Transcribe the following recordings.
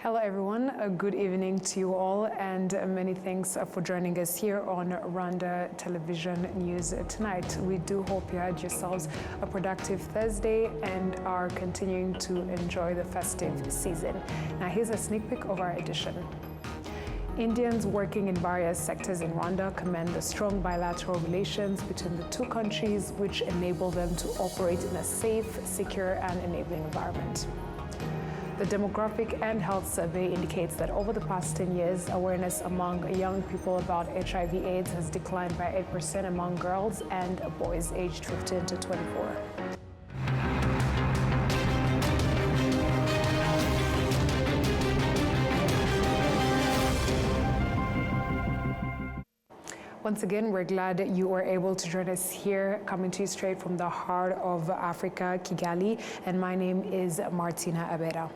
Hello everyone, a good evening to you all, and many thanks for joining us here on Rwanda Television News tonight. We do hope you had yourselves a productive Thursday and are continuing to enjoy the festive season. Now here's a sneak peek of our edition. Indians working in various sectors in Rwanda commend the strong bilateral relations between the two countries, which enable them to operate in a safe, secure and enabling environment. The Demographic and Health Survey indicates that over the past 10 years, awareness among young people about HIV/AIDS has declined by 8% among girls and boys aged 15 to 24. Once again, we're glad you were able to join us here, coming to you straight from the heart of Africa, Kigali, and my name is Martina Abera.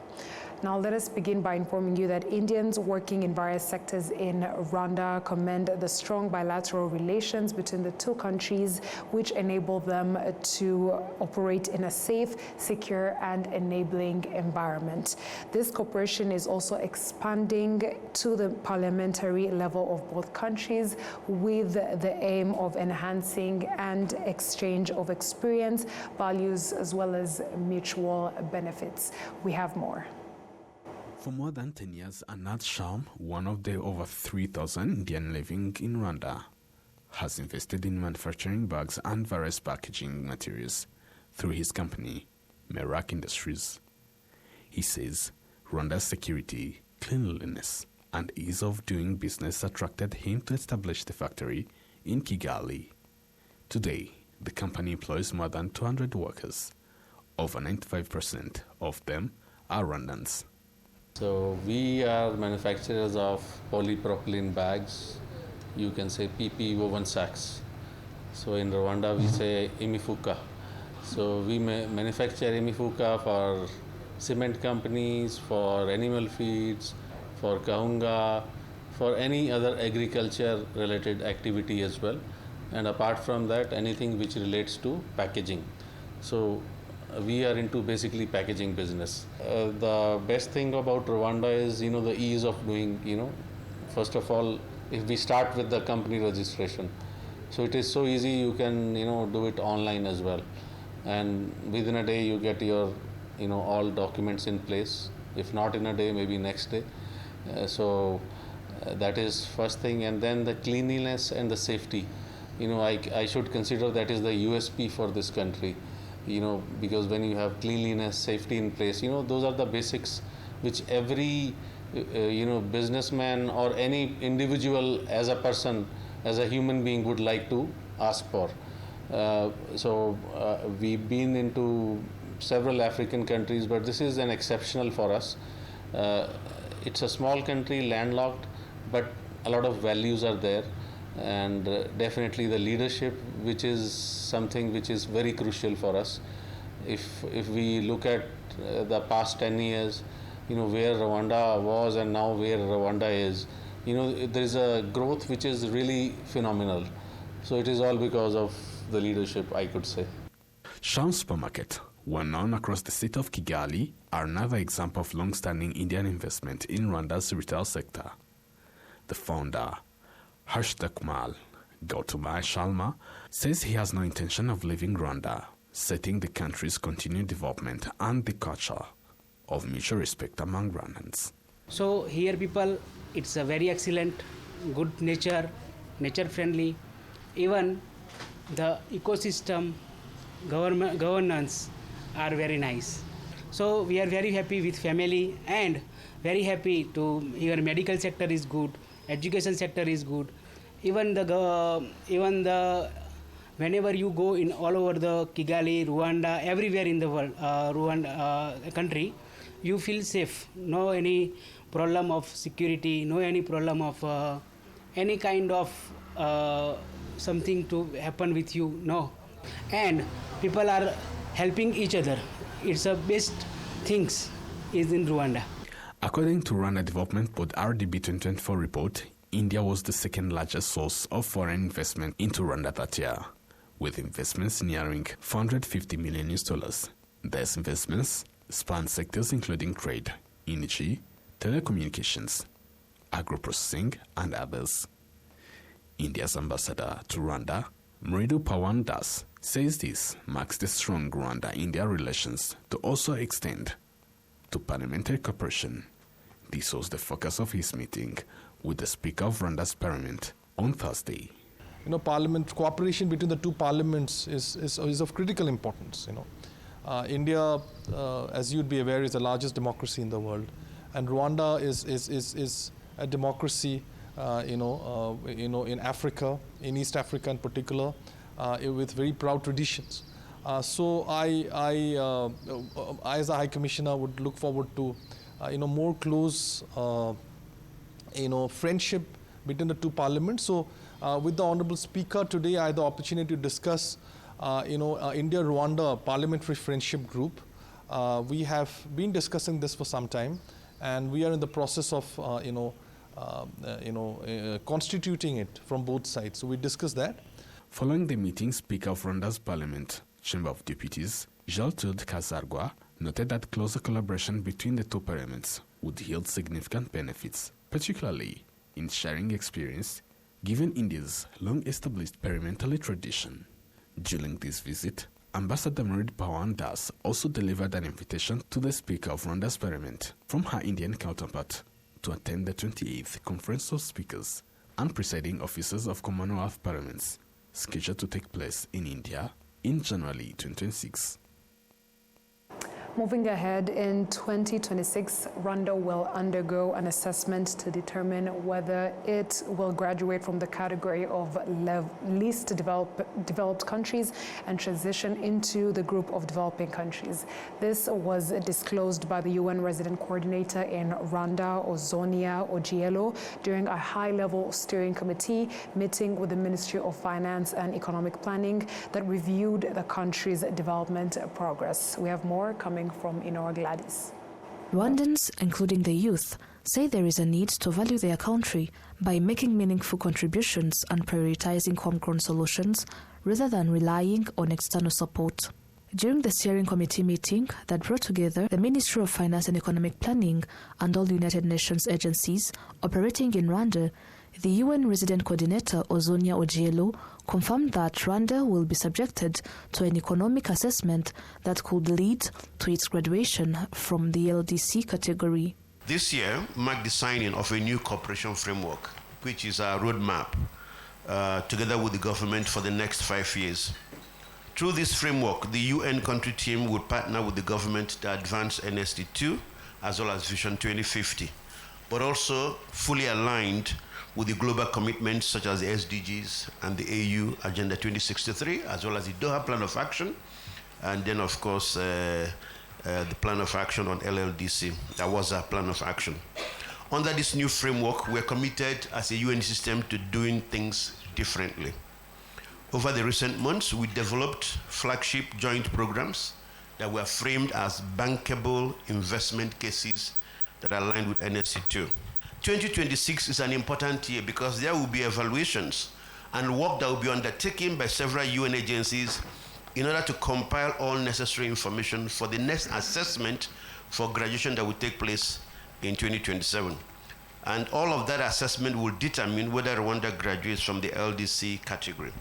Now let us begin by informing you that Indians working in various sectors in Rwanda commend the strong bilateral relations between the two countries, which enable them to operate in a safe, secure and enabling environment. This cooperation is also expanding to the parliamentary level of both countries with the aim of enhancing and exchange of experience, values, as well as mutual benefits. We have more. For more than 10 years, Anat Sharm, one of the over 3,000 Indians living in Rwanda, has invested in manufacturing bags and various packaging materials through his company, Merak Industries. He says Rwanda's security, cleanliness, and ease of doing business attracted him to establish the factory in Kigali. Today, the company employs more than 200 workers. Over 95% of them are Rwandans. So we are manufacturers of polypropylene bags, you can say PP woven sacks. So in Rwanda we say imifuka. So we manufacture imifuka for cement companies, for animal feeds, for kahunga, for any other agriculture related activity as well. And apart from that, anything which relates to packaging. So we are into basically packaging business. The best thing about Rwanda is, the ease of doing, first of all, if we start with the company registration. So it is so easy, you can, do it online as well. And within a day you get your, all documents in place. If not in a day, maybe next day. That is first thing. And then the cleanliness and the safety. I should consider that is the USP for this country. Because when you have cleanliness, safety in place, those are the basics which every, businessman or any individual as a person, as a human being would like to ask for. We've been into several African countries, but this is an exceptional for us. It's a small country, landlocked, but a lot of values are there. And definitely the leadership, which is something which is very crucial for us. If we look at the past 10 years, where Rwanda was and now where Rwanda is, there is a growth which is really phenomenal. So it is all because of the leadership, I could say. Sharm Supermarket, well known across the city of Kigali, are another example of long-standing Indian investment in Rwanda's retail sector. The founder, Kumar Gautama Sharma, says he has no intention of leaving Rwanda, citing the country's continued development and the culture of mutual respect among Rwandans. So here people, it's a very excellent, good nature friendly. Even the ecosystem, governance are very nice. So we are very happy with family and very happy to, your medical sector is good, education sector is good. Even the whenever you go in all over the Kigali, Rwanda, everywhere in the world, Rwanda country, you feel safe. No any problem of security, no any problem of any kind of something to happen with you. No, and people are helping each other. It's the best things is in Rwanda. According to Rwanda Development Board RDB 2024 report, India was the second largest source of foreign investment into Rwanda that year, with investments nearing $450 million. These investments span sectors including trade, energy, telecommunications, agro-processing, and others. India's ambassador to Rwanda, Mridu Pawan Das, says this marks the strong Rwanda-India relations to also extend to parliamentary cooperation. This was the focus of his meeting with the Speaker of Rwanda's Parliament on Thursday. Parliament cooperation between the two parliaments is of critical importance. India, as you'd be aware, is the largest democracy in the world, and Rwanda is a democracy, in Africa, in East Africa in particular, with very proud traditions. So I, as a High Commissioner, would look forward to, more close, friendship between the two parliaments. So with the Honorable Speaker today, I had the opportunity to discuss, India-Rwanda Parliamentary Friendship Group. We have been discussing this for some time, and we are in the process of, constituting it from both sides. So we discussed that. Following the meeting, Speaker of Rwanda's Parliament, Chamber of Deputies, Gertrude Kazarwa, noted that closer collaboration between the two parliaments would yield significant benefits, particularly in sharing experience, given India's long-established parliamentary tradition. During this visit, Ambassador Mridu Pawan Das also delivered an invitation to the Speaker of Rwanda's Parliament from her Indian counterpart to attend the 28th Conference of Speakers and Presiding Officers of Commonwealth Parliaments, scheduled to take place in India in January 2026. Moving ahead, in 2026, Rwanda will undergo an assessment to determine whether it will graduate from the category of least developed countries and transition into the group of developing countries. This was disclosed by the UN Resident Coordinator in Rwanda, Ozonia Ojielo, during a high-level steering committee meeting with the Ministry of Finance and Economic Planning that reviewed the country's development progress. We have more coming from Inora Gladys. Rwandans, including the youth, say there is a need to value their country by making meaningful contributions and prioritizing homegrown solutions rather than relying on external support. During the steering committee meeting that brought together the Ministry of Finance and Economic Planning and all United Nations agencies operating in Rwanda, the UN Resident Coordinator Ozonia Ojielo confirmed that Rwanda will be subjected to an economic assessment that could lead to its graduation from the LDC category. This year marked the signing of a new cooperation framework, which is a roadmap together with the government for the next 5 years. Through this framework, the UN country team would partner with the government to advance NST2 as well as Vision 2050, but also fully aligned with the global commitments such as the SDGs and the AU Agenda 2063, as well as the Doha Plan of Action, and then, of course, the Plan of Action on LLDC. That was our Plan of Action. Under this new framework, we're committed as a UN system to doing things differently. Over the recent months, we developed flagship joint programs that were framed as bankable investment cases that are aligned with NSC2. 2026 is an important year because there will be evaluations and work that will be undertaken by several UN agencies in order to compile all necessary information for the next assessment for graduation that will take place in 2027. And all of that assessment will determine whether Rwanda graduates from the LDC category.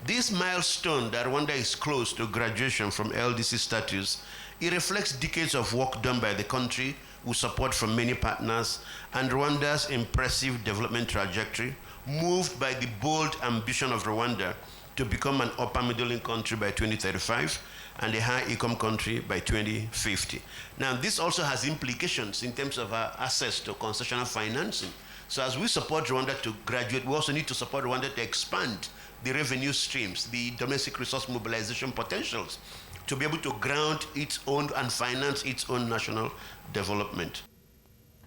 This milestone that Rwanda is close to graduation from LDC status, it reflects decades of work done by the country with support from many partners and Rwanda's impressive development trajectory, moved by the bold ambition of Rwanda to become an upper middle income country by 2035 and a high income country by 2050. Now, this also has implications in terms of our access to concessional financing. So as we support Rwanda to graduate, we also need to support Rwanda to expand the revenue streams, the domestic resource mobilization potentials, to be able to ground its own and finance its own national development.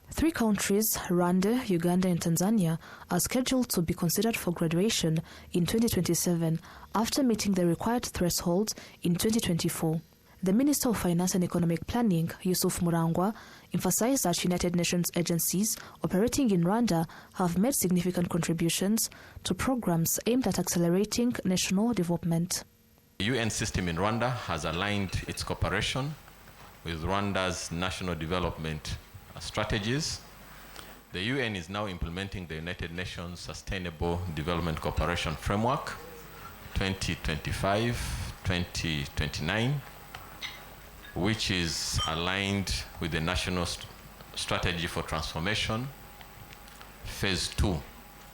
3 countries, Rwanda, Uganda and Tanzania, are scheduled to be considered for graduation in 2027 after meeting the required thresholds in 2024. The Minister of Finance and Economic Planning, Yusuf Murangwa, emphasized that United Nations agencies operating in Rwanda have made significant contributions to programs aimed at accelerating national development. The UN system in Rwanda has aligned its cooperation with Rwanda's national development strategies. The UN is now implementing the United Nations Sustainable Development Cooperation Framework 2025-2029, which is aligned with the National Strategy for Transformation, Phase 2,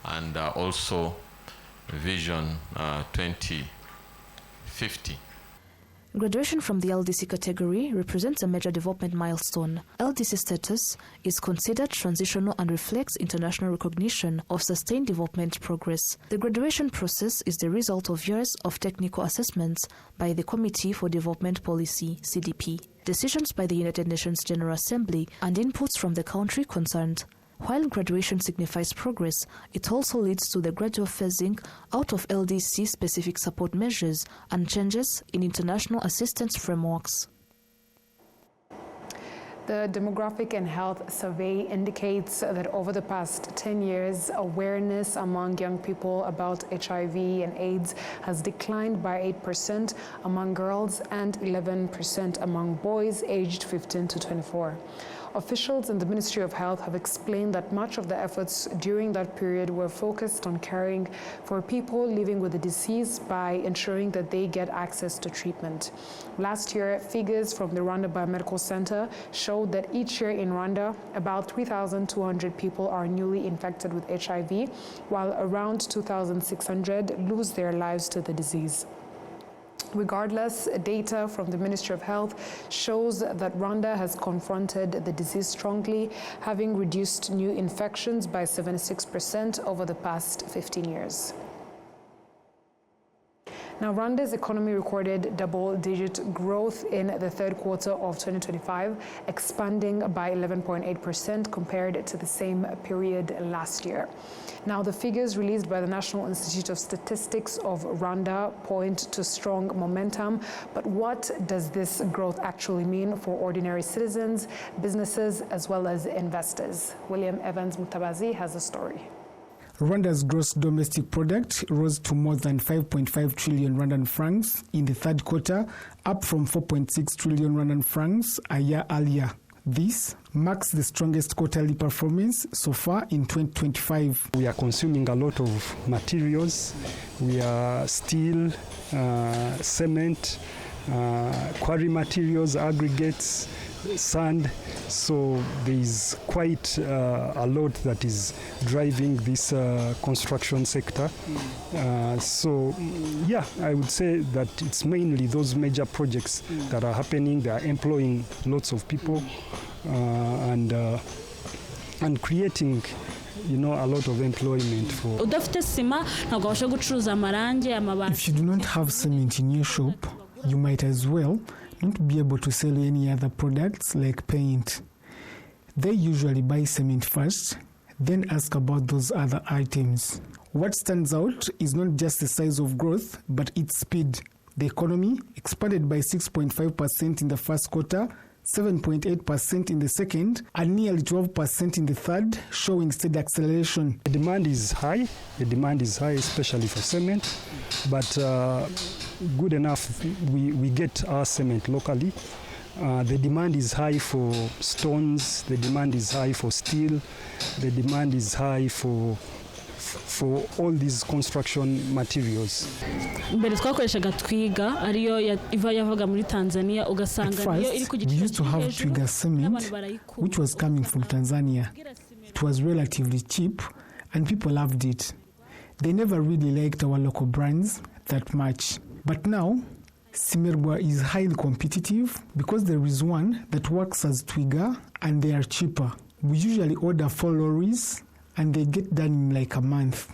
and also Vision 2050. Graduation from the LDC category represents a major development milestone. LDC status is considered transitional and reflects international recognition of sustained development progress. The graduation process is the result of years of technical assessments by the Committee for Development Policy, CDP, decisions by the United Nations General Assembly, and inputs from the country concerned. While graduation signifies progress, it also leads to the gradual phasing out of LDC-specific support measures and changes in international assistance frameworks. The Demographic and Health Survey indicates that over the past 10 years, awareness among young people about HIV and AIDS has declined by 8% among girls and 11% among boys aged 15 to 24. Officials in the Ministry of Health have explained that much of the efforts during that period were focused on caring for people living with the disease by ensuring that they get access to treatment. Last year, figures from the Rwanda Biomedical Center showed that each year in Rwanda, about 3,200 people are newly infected with HIV, while around 2,600 lose their lives to the disease. Regardless, data from the Ministry of Health shows that Rwanda has confronted the disease strongly, having reduced new infections by 76% over the past 15 years. Now, Rwanda's economy recorded double-digit growth in the third quarter of 2025, expanding by 11.8% compared to the same period last year. Now, the figures released by the National Institute of Statistics of Rwanda point to strong momentum, but what does this growth actually mean for ordinary citizens, businesses, as well as investors? William Evans Mutabazi has a story. Rwanda's gross domestic product rose to more than 5.5 trillion Rwandan francs in the third quarter, up from 4.6 trillion Rwandan francs a year earlier. This marks the strongest quarterly performance so far in 2025. We are consuming a lot of materials. We are steel, cement, quarry materials, aggregates, sand. So there is quite a lot that is driving this construction sector. So yeah, I would say that it's mainly those major projects that are happening. They are employing lots of people and creating, a lot of employment for. If you do not have cement in your shop, you might as well not be able to sell any other products like paint. They usually buy cement first, then ask about those other items. What stands out is not just the size of growth, but its speed. The economy expanded by 6.5% in the first quarter, 7.8% in the second, and nearly 12% in the third, showing steady acceleration. The demand is high. The demand is high, especially for cement, but good enough, we get our cement locally. The demand is high for stones, the demand is high for steel, the demand is high for all these construction materials. At first, we used to have Twiga cement, which was coming from Tanzania. It was relatively cheap, and people loved it. They never really liked our local brands that much. But now, Simerwa is highly competitive because there is one that works as Twiga and they are cheaper. We usually order 4 lorries and they get done in like a month.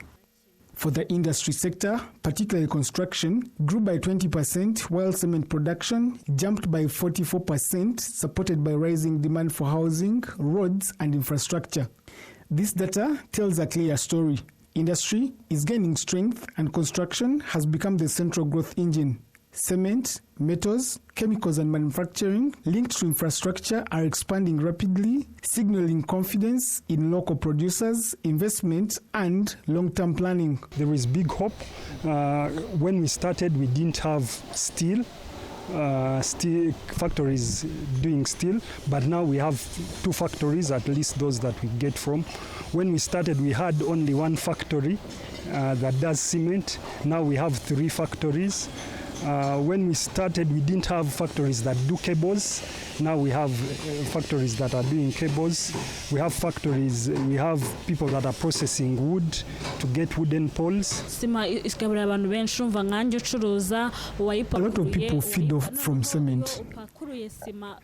For the industry sector, particularly construction, grew by 20%, while cement production jumped by 44%, supported by rising demand for housing, roads, and infrastructure. This data tells a clear story. Industry is gaining strength and construction has become the central growth engine. Cement, metals, chemicals and manufacturing linked to infrastructure are expanding rapidly, signaling confidence in local producers, investment and long-term planning. There is big hope. When we started, we didn't have steel. steel factories doing steel, but now we have 2 factories, at least those that we get from. When we started, we had only 1 factory that does cement. Now we have 3 factories. When we started, we didn't have factories that do cables. Now we have factories that are doing cables. We have factories, we have people that are processing wood to get wooden poles. A lot of people feed off from cement.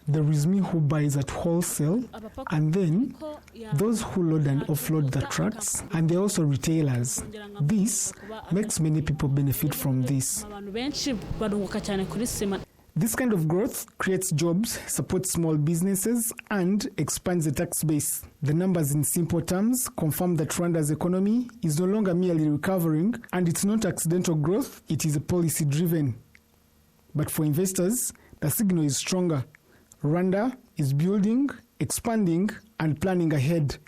There is me who buys at wholesale, and then those who load and offload the trucks, and they're also retailers. This makes many people benefit from this. This kind of growth creates jobs, supports small businesses, and expands the tax base. The numbers in simple terms confirm that Rwanda's economy is no longer merely recovering, and it's not accidental growth, it is policy-driven. But for investors, the signal is stronger. Rwanda is building, expanding, and planning ahead.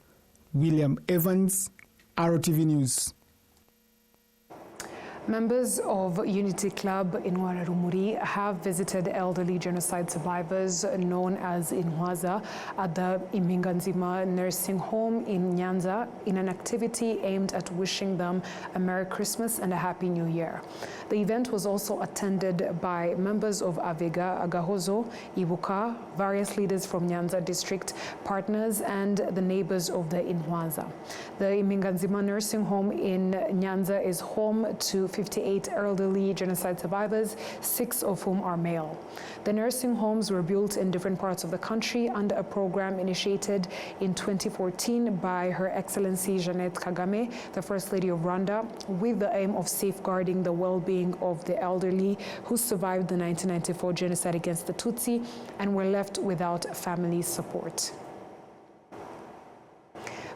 William Evans, RwandaTV News. Members of Unity Club in Rumuri have visited elderly genocide survivors known as Inhwaza at the Iminganzima nursing home in Nyanza in an activity aimed at wishing them a Merry Christmas and a Happy New Year. The event was also attended by members of Avega, Agahozo, Ibuka, various leaders from Nyanza district, partners, and the neighbors of the Inhwaza. The Iminganzima nursing home in Nyanza is home to 58 elderly genocide survivors, 6 of whom are male. The nursing homes were built in different parts of the country under a program initiated in 2014 by Her Excellency Jeannette Kagame, the First Lady of Rwanda, with the aim of safeguarding the well-being of the elderly who survived the 1994 genocide against the Tutsi and were left without family support.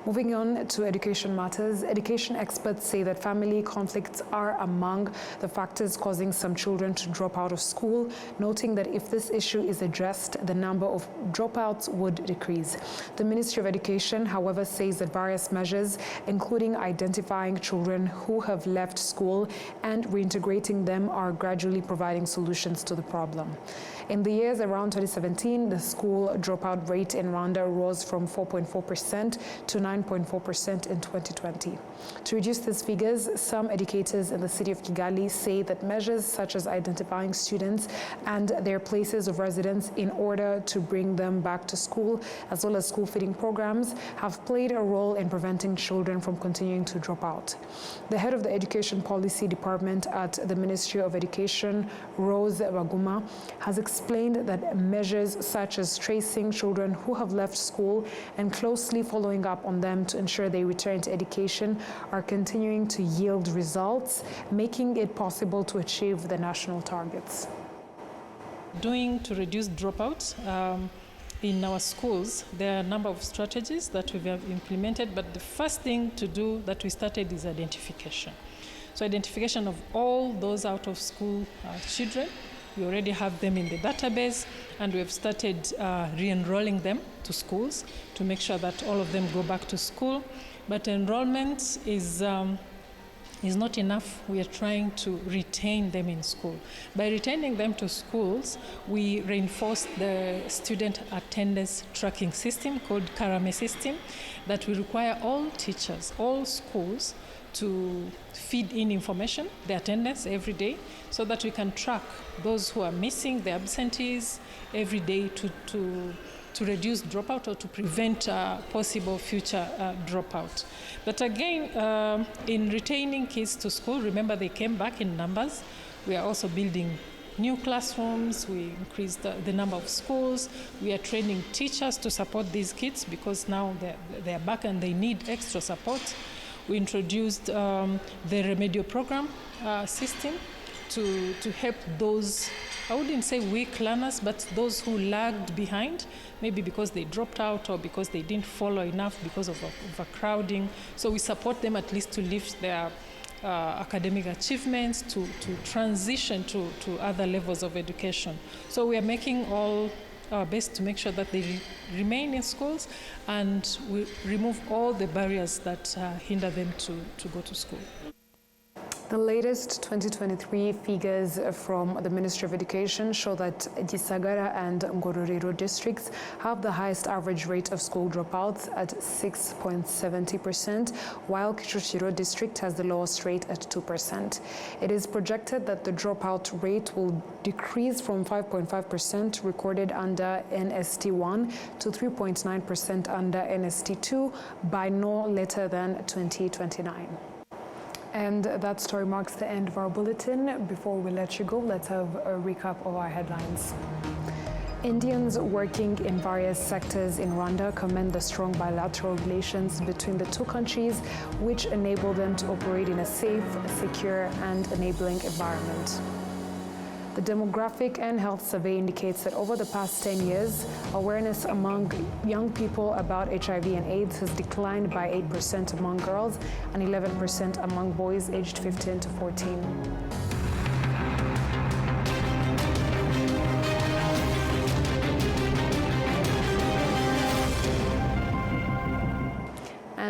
Moving on to education matters, education experts say that family conflicts are among the factors causing some children to drop out of school, noting that if this issue is addressed, the number of dropouts would decrease. The Ministry of Education, however, says that various measures, including identifying children who have left school and reintegrating them, are gradually providing solutions to the problem. In the years around 2017, the school dropout rate in Rwanda rose from 4.4% to 9.4% in 2020. To reduce these figures, some educators in the city of Kigali say that measures such as identifying students and their places of residence in order to bring them back to school, as well as school feeding programs, have played a role in preventing children from continuing to drop out. The head of the Education Policy Department at the Ministry of Education, Rose Baguma, has explained that measures such as tracing children who have left school and closely following up on them to ensure they return to education are continuing to yield results, making it possible to achieve the national targets. To reduce dropouts in our schools, there are a number of strategies that we have implemented, but the first thing to do that we started is identification. So identification of all those out of school children. We already have them in the database, and we have started re-enrolling them to schools to make sure that all of them go back to school. But enrollment is not enough. We are trying to retain them in school. By retaining them to schools, we reinforce the student attendance tracking system called Karame system that we require all teachers, all schools, to feed in information, the attendance every day, so that we can track those who are missing, the absentees, every day to reduce dropout or to prevent possible future dropout. But again, in retaining kids to school, remember they came back in numbers. We are also building new classrooms. We increased the number of schools. We are training teachers to support these kids because now they're back and they need extra support. We introduced the remedial program system to help those, I wouldn't say weak learners, but those who lagged behind, maybe because they dropped out or because they didn't follow enough because of overcrowding. So we support them at least to lift their academic achievements, to transition to other levels of education. So we are making all our best to make sure that they remain in schools, and we remove all the barriers that hinder them to go to school. The latest 2023 figures from the Ministry of Education show that Gisagara and Ngororero districts have the highest average rate of school dropouts at 6.70%, while Kicukiro district has the lowest rate at 2%. It is projected that the dropout rate will decrease from 5.5% recorded under NST 1 to 3.9% under NST 2 by no later than 2029. And that story marks the end of our bulletin. Before we let you go, let's have a recap of our headlines. Indians working in various sectors in Rwanda commend the strong bilateral relations between the two countries, which enable them to operate in a safe, secure, and enabling environment. The Demographic and Health Survey indicates that over the past 10 years, awareness among young people about HIV and AIDS has declined by 8% among girls and 11% among boys aged 15 to 14.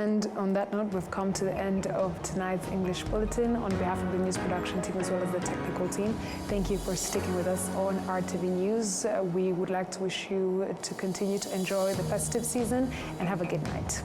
And on that note, we've come to the end of tonight's English Bulletin. On behalf of the news production team as well as the technical team, thank you for sticking with us on RTV News. We would like to wish you to continue to enjoy the festive season and have a good night.